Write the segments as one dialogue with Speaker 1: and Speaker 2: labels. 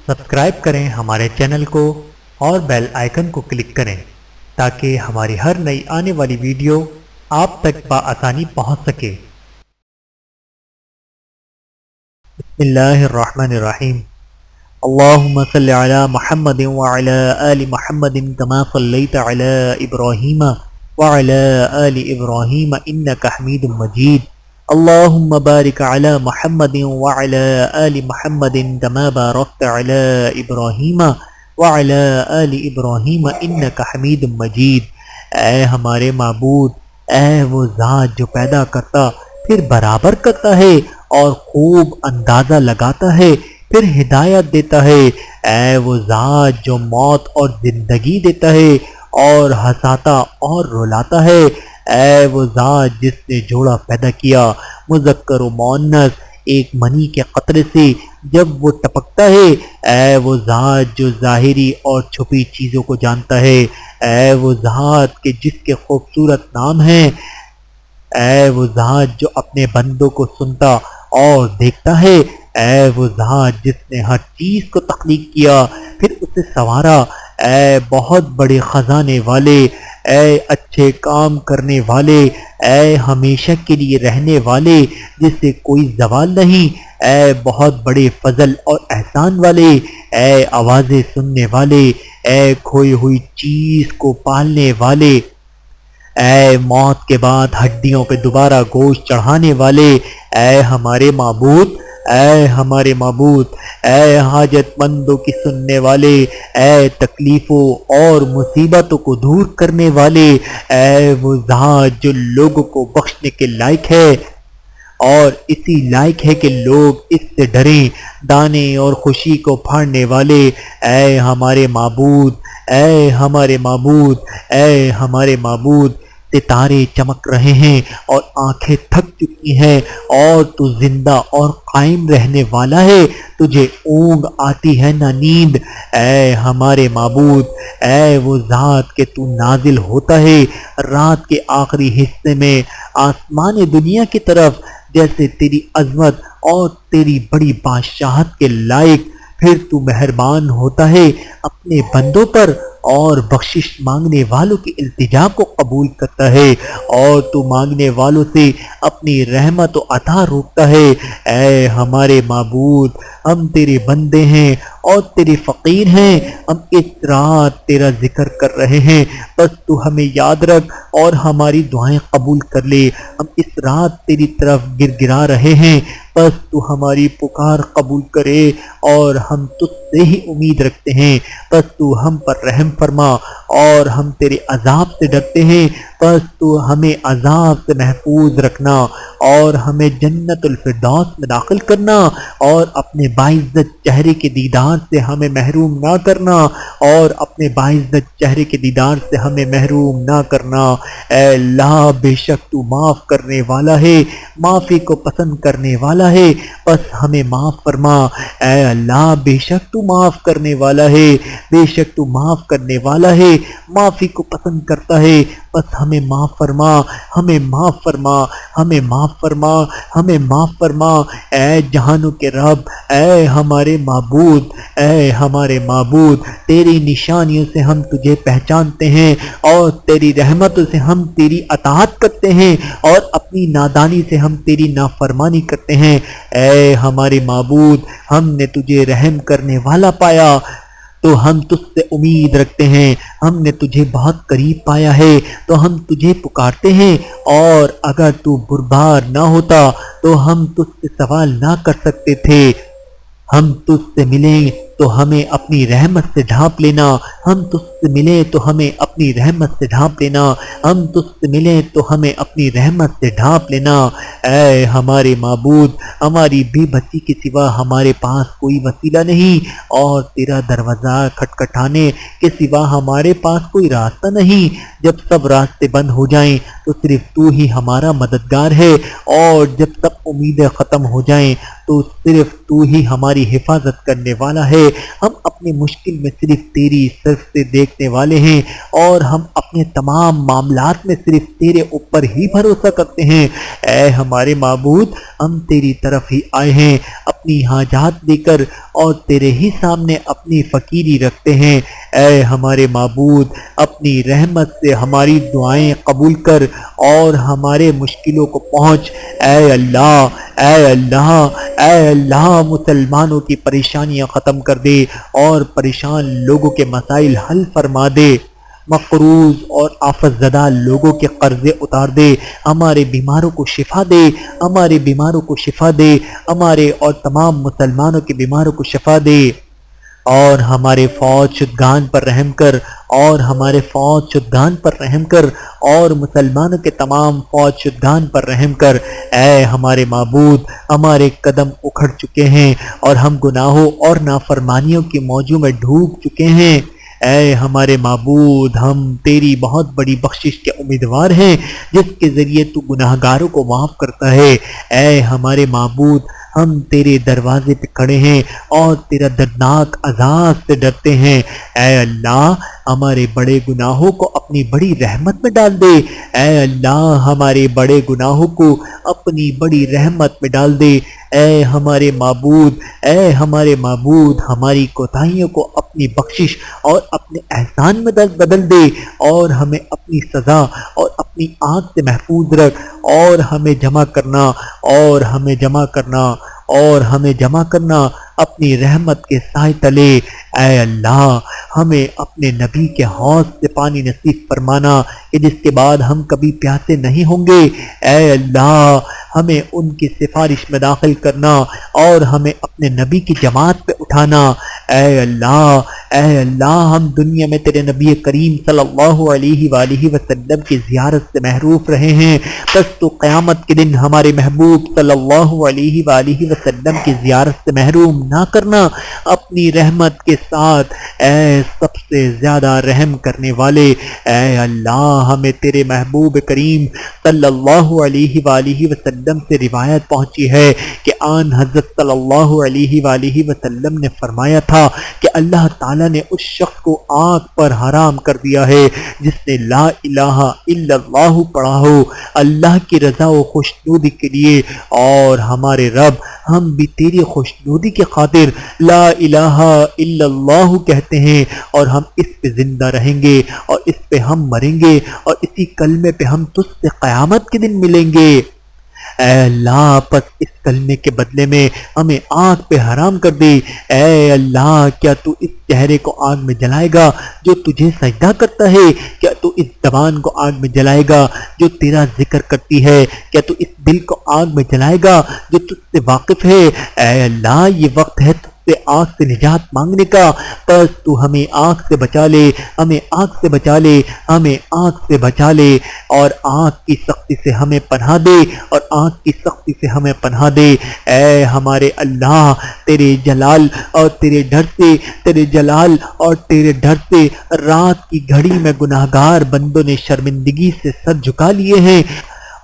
Speaker 1: Subscribe کریں ہمارے channel کو اور بیل آئیکن کو کلک کریں تاکہ ہماری ہر نئی آنے والی ویڈیو آپ تک بآسانی پہنچ سکے۔ بسم اللہ الرحمن الرحیم۔ اللہم صلی علی محمد وعلی آل محمد کما صلیت علی ابراہیم وعلی آل ابراہیم انک حمید مجید۔ اللہم بارک علی محمد وعلی آل محمد کما بارکت علی ابراہیم وعلی آل ابراہیم انک حمید مجید۔ اے ہمارے معبود، اے وہ ذات جو پیدا کرتا پھر برابر کرتا ہے اور خوب اندازہ لگاتا ہے پھر ہدایت دیتا ہے، اے وہ ذات جو موت اور زندگی دیتا ہے اور ہنساتا اور رلاتا ہے، اے وہ ذات جس نے جوڑا پیدا کیا مذکر و مؤنث ایک منی کے قطرے سے جب وہ ٹپکتا ہے، اے وہ ذات جو ظاہری اور چھپی چیزوں کو جانتا ہے، اے وہ ذات کہ جس کے خوبصورت نام ہیں، اے وہ ذات جو اپنے بندوں کو سنتا اور دیکھتا ہے، اے وہ ذات جس نے ہر چیز کو تخلیق کیا پھر اسے سنوارا، اے بہت بڑے خزانے والے، اے اچھے کام کرنے والے، اے ہمیشہ کے لیے رہنے والے جس سے کوئی زوال نہیں، اے بہت بڑے فضل اور احسان والے، اے آوازیں سننے والے، اے کھوئی ہوئی چیز کو پالنے والے، اے موت کے بعد ہڈیوں پہ دوبارہ گوشت چڑھانے والے، اے ہمارے معبود، اے ہمارے معبود، اے حاجت مندوں کی سننے والے، اے تکلیفوں اور مصیبتوں کو دور کرنے والے، اے وہ ذات جو لوگوں کو بخشنے کے لائق ہے اور اسی لائق ہے کہ لوگ اس سے ڈریں، دانے اور خوشی کو پھاڑنے والے، اے ہمارے معبود، اے ہمارے معبود، اے ہمارے معبود، ستارے چمک رہے ہیں اور آنکھیں تھک چکی ہیں اور تو زندہ اور قائم رہنے والا ہے، تجھے اونگ آتی ہے نہ نیند، اے ہمارے معبود، اے وہ ذات کہ تو نازل ہوتا ہے رات کے آخری حصے میں آسمان دنیا کی طرف جیسے تیری عظمت اور تیری بڑی بادشاہت کے لائق، پھر تو مہربان ہوتا ہے اپنے بندوں پر اور بخشش مانگنے والوں کی التجا کو قبول کرتا ہے اور تو مانگنے والوں سے اپنی رحمت و عطا روکتا ہے، اے ہمارے معبود، ہم تیرے بندے ہیں اور تیرے فقیر ہیں، ہم اس رات تیرا ذکر کر رہے ہیں، بس تو ہمیں یاد رکھ اور ہماری دعائیں قبول کر لے، ہم اس رات تیری طرف گر گرا رہے ہیں، بس تو ہماری پکار قبول کرے اور ہم تجھ سے ہی امید رکھتے ہیں، بس تو ہم پر رحم فرما اور ہم تیرے عذاب سے ڈرتے ہیں، بس تو ہمیں عذاب سے محفوظ رکھنا اور ہمیں جنت الفردوس میں داخل کرنا اور اپنے باعزت چہرے کے دیدار سے ہمیں محروم نہ کرنا اور اپنے باعزت چہرے کے دیدار سے ہمیں محروم نہ کرنا، اے اللہ بے شک تو معاف کرنے والا ہے، معافی کو پسند کرنے والا ہے، بس ہمیں معاف فرما، اے اللہ بے شک تو معاف کرنے والا ہے، بے شک تو معاف کرنے والا ہے، معافی کو پسند کرتا ہے، بس ہمیں معاف فرما، ہمیں معاف فرما، ہمیں معاف فرما، ہمیں معاف فرما، اے جہانوں کے رب، اے ہمارے معبود، اے ہمارے معبود، تیری نشانیوں سے ہم تجھے پہچانتے ہیں اور تیری رحمتوں سے ہم تیری اطاعت کرتے ہیں اور اپنی نادانی سے ہم تیری نافرمانی کرتے ہیں، اے ہمارے معبود، ہم نے تجھے رحم کرنے والا پایا تو ہم تجھ سے امید رکھتے ہیں، ہم نے تجھے بہت قریب پایا ہے تو ہم تجھے پکارتے ہیں، اور اگر تو بربار نہ ہوتا تو ہم تجھ سے سوال نہ کر سکتے تھے، ہم تجھ سے ملیں تو ہمیں اپنی رحمت سے ڈھانپ لینا، ہم تجھ سے ملیں تو ہمیں اپنی رحمت سے ڈھانپ لینا، ہم تجھ سے ملیں تو ہمیں اپنی رحمت سے ڈھانپ لینا، اے ہمارے معبود، ہماری بے بسی کے سوا ہمارے پاس کوئی وسیلہ نہیں اور تیرا دروازہ کھٹکھٹانے کے سوا ہمارے پاس کوئی راستہ نہیں، جب سب راستے بند ہو جائیں تو صرف تو ہی ہمارا مددگار ہے اور جب سب امیدیں ختم ہو جائیں تو صرف تو ہی ہماری حفاظت کرنے والا ہے، ہم اپنی مشکل میں صرف تیری طرف سے دیکھنے والے ہیں اور ہم اپنے تمام معاملات میں صرف تیرے اوپر ہی بھروسہ کرتے ہیں۔ اے ہمارے معبود، ہم تیری طرف ہی آئے ہیں اپنی حاجات لے کر اور تیرے ہی سامنے اپنی فقیری رکھتے ہیں۔ اے ہمارے معبود، اپنی رحمت سے ہماری دعائیں قبول کر اور ہمارے مشکلوں کو پہنچ۔ اے اللہ، اے اللہ، اے اللہ، مسلمانوں کی پریشانیاں ختم کر دے اور پریشان لوگوں کے مسائل حل فرما دے، مقروض اور آفت زدہ لوگوں کے قرضے اتار دے، ہمارے بیماروں کو شفا دے، ہمارے بیماروں کو شفا دے، ہمارے اور تمام مسلمانوں کے بیماروں کو شفا دے، اور ہمارے فوج شدگان پر رحم کر، اور ہمارے فوج شدگان پر رحم کر، اور مسلمانوں کے تمام فوج شدگان پر رحم کر۔ اے ہمارے معبود، ہمارے قدم اکھڑ چکے ہیں اور ہم گناہوں اور نافرمانیوں کی موجوں میں ڈوب چکے ہیں۔ اے ہمارے معبود، ہم تیری بہت بڑی بخشش کے امیدوار ہیں جس کے ذریعے تو گناہگاروں کو معاف کرتا ہے۔ اے ہمارے معبود، ہم تیرے دروازے پہ کھڑے ہیں اور تیرا دردناک عذاب سے ڈرتے ہیں۔ اے اللہ، ہمارے بڑے گناہوں کو اپنی بڑی رحمت میں ڈال دے۔ اے اللہ، ہمارے بڑے گناہوں کو اپنی بڑی رحمت میں ڈال دے۔ اے ہمارے معبود، اے ہمارے معبود، ہماری کوتاہیوں کو اپنی بخشش اور اپنے احسان میں بدل دے، اور ہمیں اپنی سزا اور اپنی آنکھ سے محفوظ رکھ، اور ہمیں جمع کرنا، اور ہمیں جمع کرنا، اور ہمیں جمع کرنا اپنی رحمت کے سائے تلے۔ اے اللہ، ہمیں اپنے نبی کے حوض سے پانی نصیب فرمانا کہ جس کے بعد ہم کبھی پیاسے نہیں ہوں گے۔ اے اللہ، ہمیں ان کی سفارش میں داخل کرنا اور ہمیں اپنے نبی کی جماعت پہ اٹھانا۔ اے اللہ، اے اللہ، ہم دنیا میں تیرے نبی کریم صلی اللہ علیہ وآلہ وسلم کی زیارت سے محروف رہے ہیں، بس تو قیامت کے دن ہمارے محبوب صلی اللہ علیہ وآلہ وسلم کی زیارت سے محروم نہ کرنا اپنی رحمت کے ساتھ۔ اے سب سے زیادہ رحم کرنے والے، اے اللہ، ہمیں تیرے محبوب کریم صلی اللہ علیہ وآلہ وسلم سے روایت پہنچی ہے کہ آن حضرت صلی اللہ علیہ وآلہ وسلم نے فرمایا تھا کہ اللہ تعالیٰ نے اس شخص کو آگ پر حرام کر دیا ہے جس نے لا الہ الا اللہ پڑھا ہو اللہ کی رضا و خوشنودی کے لیے، اور ہمارے رب، ہم بھی تیری خوشنودی کے خاطر لا الہ الا اللہ کہتے ہیں، اور ہم اس پہ زندہ رہیں گے اور اس پہ ہم مریں گے اور اسی کلمے پہ ہم تجھ سے قیامت کے دن ملیں گے۔ اے اللہ، پس اس کلمے کے بدلے میں ہمیں آگ پہ حرام کر دے۔ اے اللہ، کیا تو اس چہرے کو آگ میں جلائے گا جو تجھے سجدہ کرتا ہے؟ کیا تو اس زبان کو آگ میں جلائے گا جو تیرا ذکر کرتی ہے؟ کیا تو اس دل کو آگ میں جلائے گا جو تجھ سے واقف ہے؟ اے اللہ، یہ وقت ہے سے آگ سے نجات مانگنے کا، بس تو ہمیں آگ سے بچا لے، ہمیں آگ سے بچا لے، ہمیں آگ سے بچا لے، اور آگ کی سختی سے ہمیں پناہ دے، اور آگ کی سختی سے ہمیں پناہ دے۔ اے ہمارے اللہ، تیرے جلال اور تیرے ڈر سے، تیرے جلال اور تیرے ڈر سے رات کی گھڑی میں گناہگار بندوں نے شرمندگی سے سر جھکا لیے ہیں،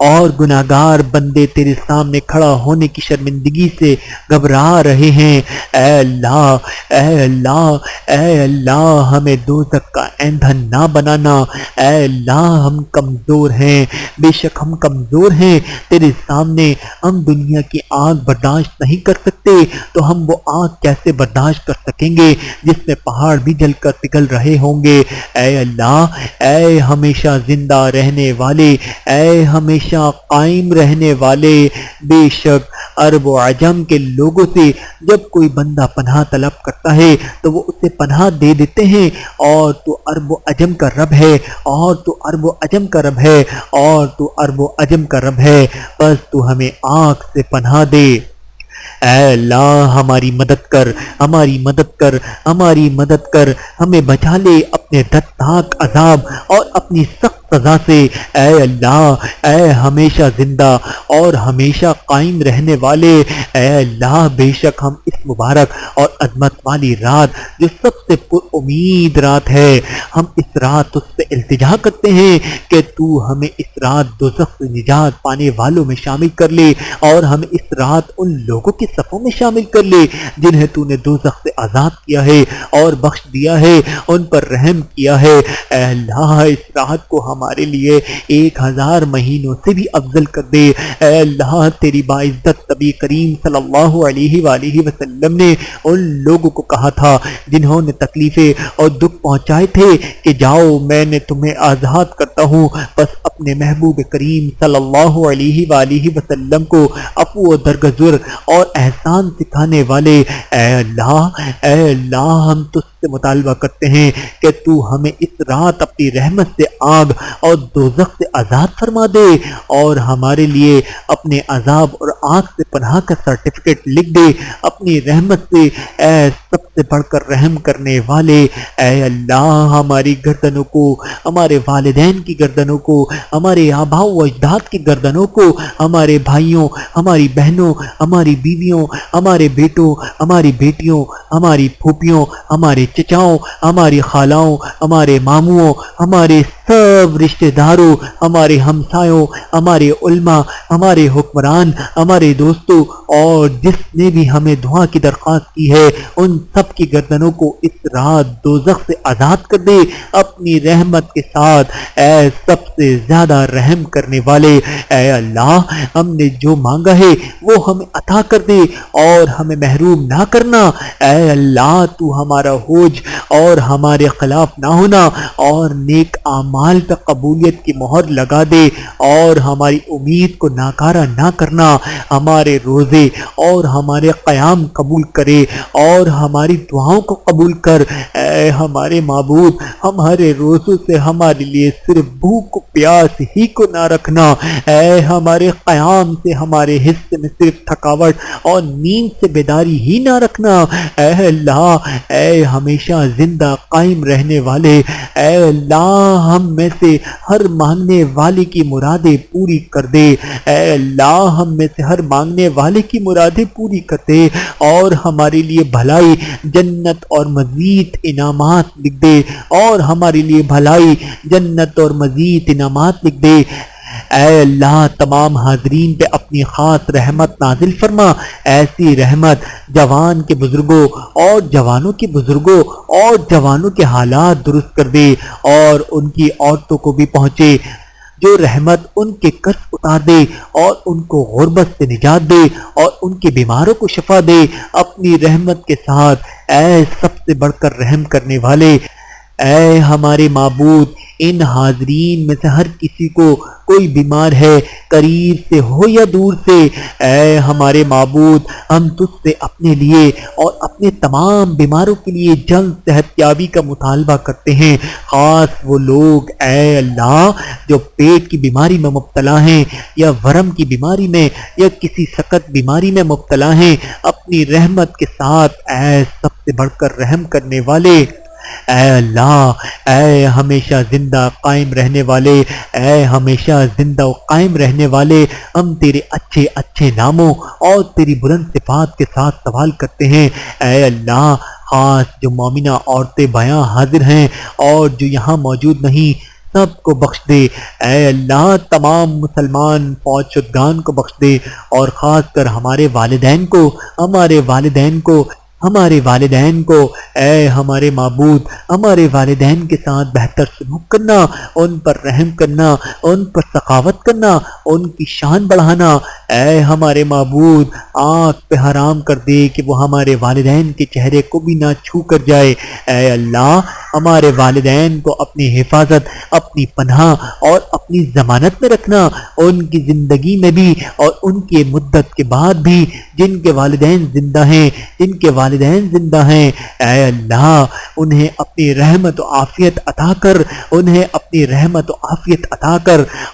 Speaker 1: اور گناہگار بندے تیرے سامنے کھڑا ہونے کی شرمندگی سے گھبرا رہے ہیں۔ اے اللہ، اے اللہ، اے اللہ، ہمیں دوزخ کا ایندھن نہ بنانا۔ اے اللہ، ہم کمزور ہیں، بے شک ہم کمزور ہیں، تیرے سامنے ہم دنیا کی آگ برداشت نہیں کر سکتے، تو ہم وہ آگ کیسے برداشت کر سکیں گے جس میں پہاڑ بھی جل کر پگھل رہے ہوں گے۔ اے اللہ، اے ہمیشہ زندہ رہنے والے، اے ہمیشہ قائم رہنے والے، بے شک عرب و عجم کے لوگوں سے جب کوئی بندہ پناہ طلب کرتا ہے تو وہ اسے پناہ دے دیتے ہیں، اور تو عرب و عجم کا رب ہے، اور تو عرب و عجم کا رب ہے، اور تو عرب و عجم کا رب ہے، بس تو ہمیں آگ سے پناہ دے۔ اے اللہ، ہماری مدد کر، ہماری مدد کر، ہماری مدد کر، ہمیں بچا لے اپنے دردناک عذاب اور اپنی سخت سزا سے اے اللہ، اے ہمیشہ زندہ اور ہمیشہ قائم رہنے والے اے اللہ، بے شک ہم اس مبارک اور عظمت والی رات جو سب سے پر امید رات ہے، ہم اس رات اس سے التجا کرتے ہیں کہ تو ہمیں اس رات دوزخ سے نجات پانے والوں میں شامل کر لے، اور ہمیں اس رات ان لوگوں کے صفوں میں شامل کر لے جنہیں تو نے دوزخ سے آزاد کیا ہے اور بخش دیا ہے، ان پر رحم کیا ہے۔ اے اللہ، اس رات کو ہمارے لیے 1000 مہینوں سے بھی افضل کر دے۔ اے اللہ، تیری باعزت نبی کریم صلی اللہ علیہ وآلہ وسلم نے ان لوگوں کو کہا تھا جنہوں نے تکلیفیں اور دکھ پہنچائے تھے کہ جاؤ میں نے تمہیں آزاد کرتا ہوں، بس اپنے محبوب کریم صلی اللہ علیہ وآلہ وسلم کو عفو و درگزر اور احسان سکھانے والے اے اللہ ہم تجھ سے مطالبہ کرتے ہیں کہ تو ہمیں اس رات اپنی رحمت سے آگ اور دوزخ سے آزاد فرما دے، اور ہمارے لیے اپنے عذاب اور آگ سے پناہ کا سرٹیفکیٹ لکھ دے اپنی رحمت سے۔ اے سب سے بڑھ کر رحم کرنے والے اے اللہ، ہماری گردنوں کو، ہمارے والدین کی گردنوں کو، ہمارے آباء و اجداد کی گردنوں کو، ہمارے بھائیوں، ہماری بہنوں، ہماری بیویوں، ہمارے بیٹوں، ہماری بیٹیوں، ہماری پھوپھیوں، ہمارے چچاؤں، ہماری خالاؤں، ہمارے ماموں، ہمارے سب رشتہ داروں، ہمارے ہمسایوں، ہمارے علماء، ہمارے حکمران، ہمارے دوستوں، اور جس نے بھی ہمیں دعا کی درخواست کی ہے ان سب کی گردنوں کو اس رات دوزخ سے آزاد کر دے اپنی رحمت کے ساتھ۔ اے سب سے زیادہ رحم کرنے والے اے اللہ، ہم نے جو مانگا ہے وہ ہمیں عطا کر دے اور ہمیں محروم نہ کرنا۔ اے اللہ، تو ہمارا ہوج اور ہمارے خلاف نہ ہونا اور نیک اعمال پہ قبولیت کی مہر لگا دے اور ہماری امید کو ناکارہ نہ کرنا، ہمارے روزے اور ہمارے قیام قبول کرے اور ہماری دعاؤں کو قبول کر۔ اے ہمارے معبود، ہمارے روزوں سے ہمارے لیے صرف بھوک و پیاس ہی کو نہ رکھنا، اے ہمارے قیام سے ہمارے حصے میں صرف تھکاوٹ اور نیند سے بیداری ہی نہ رکھنا۔ اے اللہ، اے ہمیشہ زندہ قائم رہنے والے اے اللہ، ہم میں سے ہر مانگنے والے کی مرادیں پوری کر دے۔ اے اللہ، ہم میں سے ہر مانگنے والے کی مرادیں پوری کر دے اور ہمارے لیے بھلائی، جنت اور مزید انعامات لکھ دے، اور ہمارے لیے بھلائی، جنت اور مزید انعامات لکھ دے۔ اے اللہ، تمام حاضرین پہ اپنی خاص رحمت نازل فرما، ایسی رحمت جوان کے بزرگوں اور جوانوں کے بزرگوں اور جوانوں کے حالات درست کر دے اور ان کی عورتوں کو بھی پہنچے، جو رحمت ان کے قرض اتار دے اور ان کو غربت سے نجات دے اور ان کے بیماروں کو شفا دے اپنی رحمت کے ساتھ۔ اے سب سے بڑھ کر رحم کرنے والے اے ہمارے معبود، ان حاضرین میں سے ہر کسی کو کوئی بیمار ہے، قریب سے ہو یا دور سے، اے ہمارے معبود، ہم تجھ سے اپنے لیے اور اپنے تمام بیماروں کے لیے جلد صحت یابی کا مطالبہ کرتے ہیں، خاص وہ لوگ اے اللہ جو پیٹ کی بیماری میں مبتلا ہیں یا ورم کی بیماری میں یا کسی سخت بیماری میں مبتلا ہیں، اپنی رحمت کے ساتھ اے سب سے بڑھ کر رحم کرنے والے اے اللہ، اے ہمیشہ زندہ قائم رہنے والے اے ہمیشہ زندہ و قائم رہنے والے، ہم تیرے اچھے اچھے ناموں اور تیری بلند صفات کے ساتھ سوال کرتے ہیں۔ اے اللہ، خاص جو مومنہ عورتیں بیاں حاضر ہیں اور جو یہاں موجود نہیں، سب کو بخش دے۔ اے اللہ، تمام مسلمان فوج شدگان کو بخش دے، اور خاص کر ہمارے والدین کو، ہمارے والدین کو اے ہمارے معبود، ہمارے والدین کے ساتھ بہتر سلوک کرنا، ان پر رحم کرنا، ان پر سخاوت کرنا، ان کی شان بڑھانا۔ اے ہمارے معبود، آنکھ پہ حرام کر دے کہ وہ ہمارے والدین کے چہرے کو بھی نہ چھو کر جائے۔ اے اللہ، ہمارے والدین کو اپنی حفاظت، اپنی پناہ اور اپنی ضمانت میں رکھنا، ان کی زندگی میں بھی اور ان کی مدت کے بعد بھی، جن کے والدین زندہ ہیں، اے اللہ انہیں اپنی رحمت و عافیت عطا کر،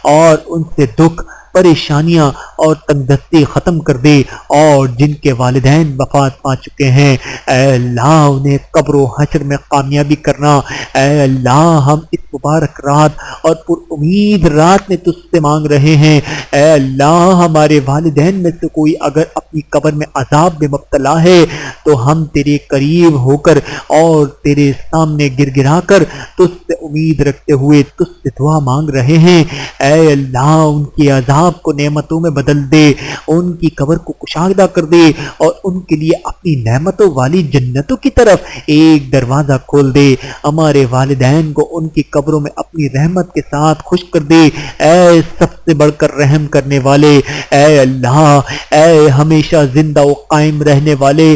Speaker 1: اور ان سے دکھ پریشانیاں اور تنگ دستی ختم کر دے، اور جن کے والدین وفات پا چکے ہیں اے اللہ انہیں قبر و حشر میں کامیابی کرنا۔ اے اللہ ہم اس مبارک رات اور پر امید رات میں تجھ سے مانگ رہے ہیں، اے اللہ ہمارے والدین میں سے کوئی اگر اپنی قبر میں عذاب میں مبتلا ہے تو ہم تیرے قریب ہو کر اور تیرے سامنے گر گرا کر تجھ سے امید رکھتے ہوئے تجھ سے دعا مانگ رہے ہیں۔ اے اللہ ان کی عذاب کو نعمتوں میں بدل دے، ان کی قبر کو کشادہ کر دے، اور ان کے لیے اپنی نعمتوں والی جنتوں کی طرف ایک دروازہ کھول دے۔ ہمارے والدین کو ان کی قبروں میں اپنی رحمت کے ساتھ خوش کر دے۔ اے سب سے بڑھ کر رحم کرنے والے، اے اللہ، اے ہمیشہ زندہ و قائم رہنے والے،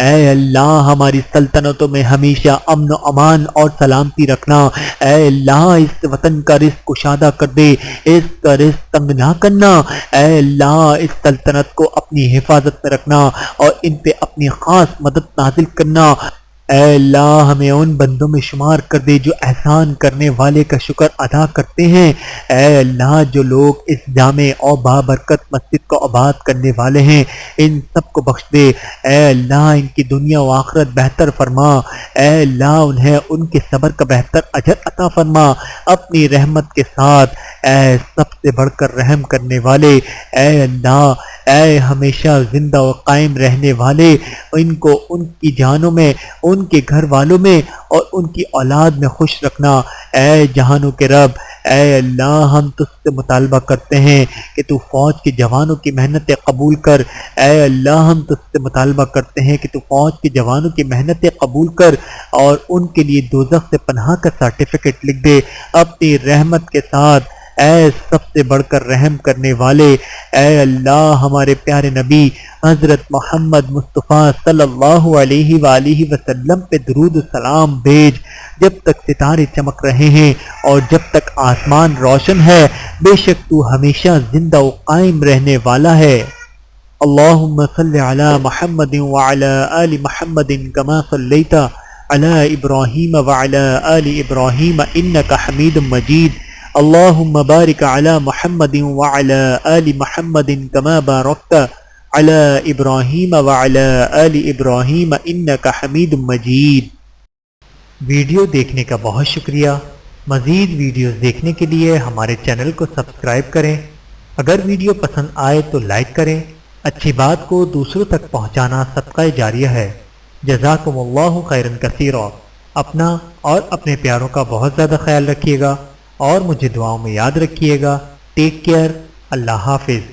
Speaker 1: اے اللہ ہماری سلطنتوں میں ہمیشہ امن و امان اور سلامتی رکھنا۔ اے اللہ اس وطن کا رزق کشادہ کر دے، اس کا رزق تنگ نہ کرنا۔ اے اللہ اس سلطنت کو اپنی حفاظت میں رکھنا اور ان پہ اپنی خاص مدد نازل کرنا۔ اے اللہ ہمیں ان بندوں میں شمار کر دے جو احسان کرنے والے کا شکر ادا کرتے ہیں۔ اے اللہ جو لوگ اس جامع اور بابرکت مسجد کو آباد کرنے والے ہیں ان سب کو بخش دے۔ اے اللہ ان کی دنیا و آخرت بہتر فرما۔ اے اللہ انہیں ان کے صبر کا بہتر اجر عطا فرما اپنی رحمت کے ساتھ۔ اے سب سے بڑھ کر رحم کرنے والے، اے اللہ، اے ہمیشہ زندہ و قائم رہنے والے، ان کو ان کی جانوں میں، ان کے گھر والوں میں اور ان کی اولاد میں خوش رکھنا۔ اے جہانوں کے رب، اے اللہ ہم تجھ سے مطالبہ کرتے ہیں کہ تو فوج کے جوانوں کی محنتیں قبول کر۔ اے اللہ ہم تجھ سے مطالبہ کرتے ہیں کہ تو فوج کے جوانوں کی محنتیں قبول کر اور ان کے لیے دوزخ سے پناہ کا سرٹیفکیٹ لکھ دے اپنی رحمت کے ساتھ۔ اے سب سے بڑھ کر رحم کرنے والے، اے اللہ ہمارے پیارے نبی حضرت محمد مصطفیٰ صلی اللہ علیہ وآلہ وسلم پہ درود و سلام بھیج۔ جب تک ستارے چمک رہے ہیں اور جب تک آسمان روشن ہے بے شک تو ہمیشہ زندہ و قائم رہنے والا ہے۔ اللہم صلی علی محمد وعلی آل محمد کما صلیت علی ابراہیم وعلی آل ابراہیم انک حمید مجید۔ اللہم بارک علی محمد وعلی آل محمد کما بارکت علی ابراہیم وعلی آل ابراہیم انک حمید مجید۔ ویڈیو دیکھنے کا بہت شکریہ۔ مزید ویڈیوز دیکھنے کے لیے ہمارے چینل کو سبسکرائب کریں۔ اگر ویڈیو پسند آئے تو لائک کریں۔ اچھی بات کو دوسروں تک پہنچانا صدقہ جاریہ ہے۔ جزاکم اللہ خیرا کثیرا۔ اپنا اور اپنے پیاروں کا بہت زیادہ خیال رکھیے گا اور مجھے دعاؤں میں یاد رکھیے گا۔ Take care. اللہ حافظ۔